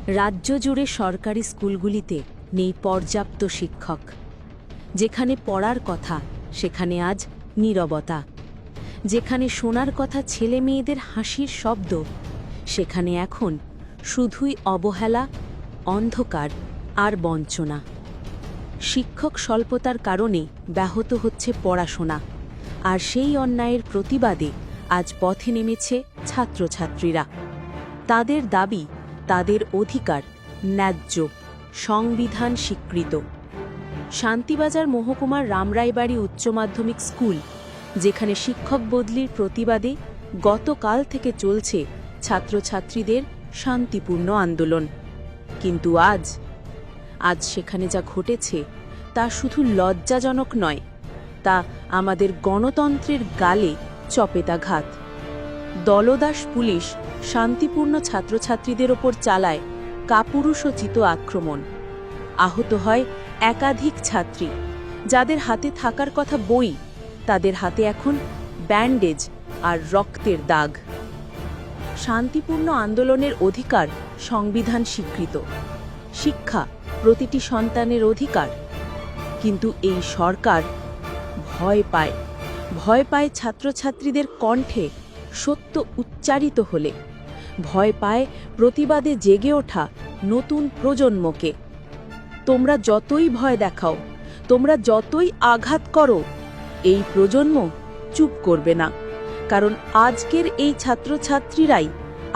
রাজ্য জুড়ে সরকারি স্কুলগুলিতে নেই পর্যাপ্ত শিক্ষক। যেখানে পড়ার কথা সেখানে আজ নীরবতা। যেখানে শোনার কথা ছেলে মেয়েদের হাসির শব্দ, সেখানে এখন শুধুই অবহেলা, অন্ধকার আর বঞ্চনা। শিক্ষক স্বল্পতার কারণে ব্যাহত হচ্ছে পড়াশোনা, আর সেই অন্যায়ের প্রতিবাদে আজ পথে নেমেছে ছাত্রছাত্রীরা। তাদের দাবি, তাদের অধিকার ন্যায্য, সংবিধান স্বীকৃত। শান্তিবাজার মহকুমার রামরাইবাড়ি উচ্চ মাধ্যমিক স্কুল, যেখানে শিক্ষক বদলির প্রতিবাদে গতকাল থেকে চলছে ছাত্রছাত্রীদের শান্তিপূর্ণ আন্দোলন। কিন্তু আজ সেখানে যা ঘটেছে তা শুধু লজ্জাজনক নয়, তা আমাদের গণতন্ত্রের গালে চপেটাঘাত। দলদাস পুলিশ শান্তিপূর্ণ ছাত্রছাত্রীদের ওপর চালায় কাপুরুষোচিত আক্রমণ। আহত হয় একাধিক ছাত্রী। যাদের হাতে থাকার কথা বই, তাদের হাতে এখন ব্যান্ডেজ আর রক্তের দাগ। শান্তিপূর্ণ আন্দোলনের অধিকার সংবিধান স্বীকৃত, শিক্ষা প্রতিটি সন্তানের অধিকার। কিন্তু এই সরকার ভয় পায় ছাত্রছাত্রীদের কণ্ঠে সত্য উচ্চারিত হলে, ভয় পায় প্রতিবাদে জেগে ওঠা নতুন প্রজন্মকে। তোমরা যতই ভয় দেখাও, তোমরা যতই আঘাত করো, এই প্রজন্ম চুপ করবে না। কারণ আজকের এই ছাত্রছাত্রীরাই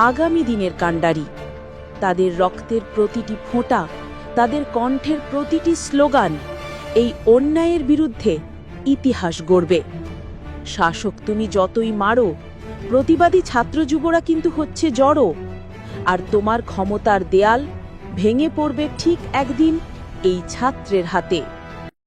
আগামী দিনের কাণ্ডারি। তাদের রক্তের প্রতিটি ফোঁটা, তাদের কণ্ঠের প্রতিটি স্লোগান এই অন্যায়ের বিরুদ্ধে ইতিহাস গড়বে। শাসক তুমি যতই মারো, প্রতিবাদী ছাত্র যুবরা কিন্তু হচ্ছে জড়ো। আর তোমার ক্ষমতার দেয়াল ভেঙে পড়বে ঠিক একদিন এই ছাত্রের হাতে।